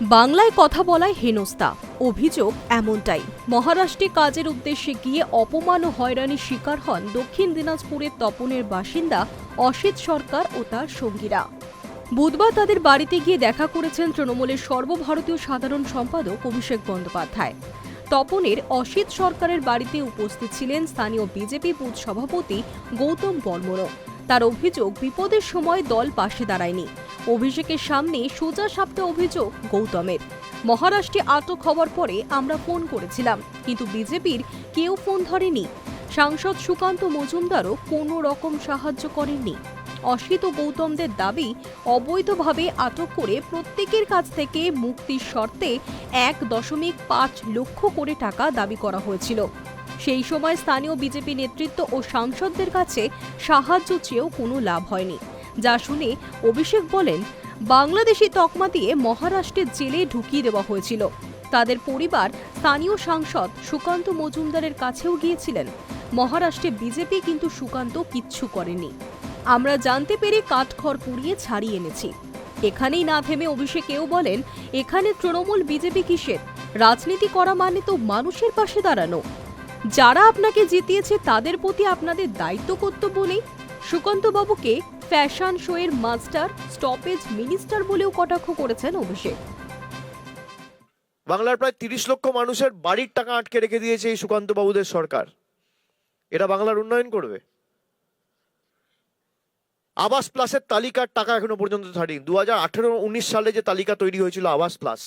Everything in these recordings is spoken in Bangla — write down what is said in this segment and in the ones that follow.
বাংলায় কথা বলায় হেনস্থা, অভিযোগ এমনটাই। মহারাষ্ট্রে কাজের উদ্দেশ্যে গিয়ে অপমান ও হয়রানির শিকার হন দক্ষিণ দিনাজপুরের তপনের বাসিন্দা অসিত সরকার ও তার সঙ্গীরা। বুধবার তাদের বাড়িতে গিয়ে দেখা করেছেন তৃণমূলের সর্বভারতীয় সাধারণ সম্পাদক অভিষেক বন্দ্যোপাধ্যায়। তপনের অসিত সরকারের বাড়িতে উপস্থিত ছিলেন স্থানীয় বিজেপি বুথ সভাপতি গৌতম বর্মনও। তার অভিযোগ, বিপদের সময় দল পাশে দাঁড়ায়নি। অভিষেকের সামনে সোজা সাপটা অভিযোগ গৌতমের। মহারাষ্ট্রে আটক হওয়ার পরে আমরা ফোন করেছিলাম, কিন্তু বিজেপির কেউ ফোন ধরেনি। সাংসদ সুকান্ত মজুমদারও কোনো রকম সাহায্য করেননি। অসিত ও গৌতমদের দাবি, অবৈধভাবে আটক করে প্রত্যেকের কাছ থেকে মুক্তির শর্তে 1.5 লক্ষ করে টাকা দাবি করা হয়েছিল। সেই সময় স্থানীয় বিজেপি নেতৃত্ব ও সাংসদদের কাছে সাহায্য চেয়েও কোনো লাভ হয়নি। যা শুনে অভিষেক বলেন, বাংলাদেশি তকমা দিয়ে মহারাষ্ট্রের জেলে ঢুকিয়ে দেওয়া হয়েছিল। তাদের পরিবার স্থানীয় সাংসদ সুকান্ত মজুমদারের কাছেও গিয়েছিলেন। মহারাষ্ট্রে বিজেপি কিন্তু সুকান্ত কিচ্ছু করেনি। আমরা জানতে পেরে কাঠখড় পুড়িয়ে ছাড়িয়ে এনেছি। এখানেই না থেমে অভিষেকেও বলেন, এখানে তৃণমূল বিজেপি কিসের? রাজনীতি করা মানে তো মানুষের পাশে দাঁড়ানো। যারা আপনাকে জিতিয়েছে তাদের প্রতি আপনাদের দায়িত্ব কর্তব্য নেই? সুকান্তবাবুকে ফ্যাশন শোয়ের মাস্টার, স্টপেজ মিনিস্টার বলেও কটাক্ষ করেছেন অভিষেক। বাংলার প্রায় 30 লক্ষ মানুষের বাড়ির টাকা আটকে রেখে দিয়েছে এই সুকান্ত বাবুদের সরকার। এটা বাংলার উন্নয়ন করবে? আবাস প্লাসের তালিকার টাকা এখনো পর্যন্ত ছাড়েনি। 2018-19 সালে যে তালিকা তৈরি হয়েছিল আবাস প্লাস,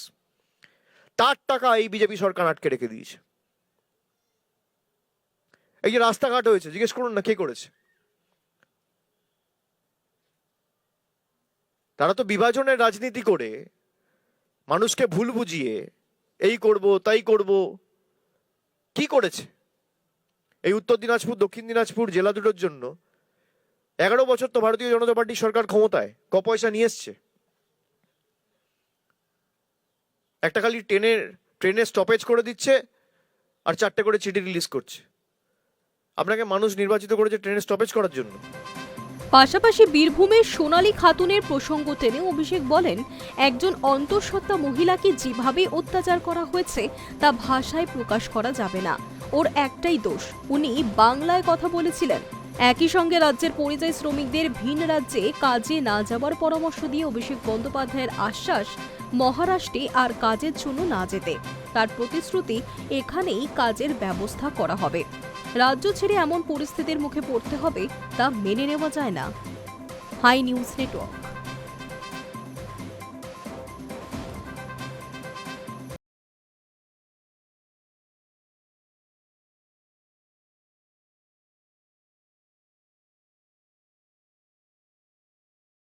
তার টাকা এই বিজেপি সরকার আটকে রেখে দিয়েছে। এই যে রাস্তাঘাট হয়েছে, জিজ্ঞেস করুন না কে করেছে। তারা তো বিভাজনের রাজনীতি করে মানুষকে ভুল বুঝিয়ে এই করব তাই করব কি করেছে। এই উত্তর দিনাজপুর দক্ষিণ দিনাজপুর জেলা দুটোর জন্য 11 বছর তো ভারতীয় জনতা পার্টির সরকার ক্ষমতায়, ক পয়সা নিয়ে এসছে? একটা খালি ট্রেনের স্টপেজ করে দিচ্ছে আর 4টে করে চিঠি রিলিজ করছে। আপনাকে মানুষ নির্বাচিত করেছে ট্রেনের স্টপেজ করার জন্য? পাশাপাশি বীরভূমের সোনালী খাতুনের প্রসঙ্গ টেনে অভিষেক বলেন, একজন অন্তঃসত্ত্বা মহিলাকে যেভাবে অত্যাচার করা হয়েছে তা ভাষায় প্রকাশ করা যাবে না। ওর একটাই দোষ, উনি বাংলায় কথা বলেছিলেন। একই সঙ্গে রাজ্যের পরিযায়ী শ্রমিকদের ভিন রাজ্যে কাজে না যাওয়ার পরামর্শ দিয়ে অভিষেক বন্দ্যোপাধ্যায়ের আশ্বাস, মহারাষ্ট্রে আর কাজের জন্য না যেতে। তার প্রতিশ্রুতি, এখানেই কাজের ব্যবস্থা করা হবে। রাজ্য ছেড়ে এমন পরিস্থিতির মুখে পড়তে হবে তা মেনে নেওয়া যায় না। Hi news network.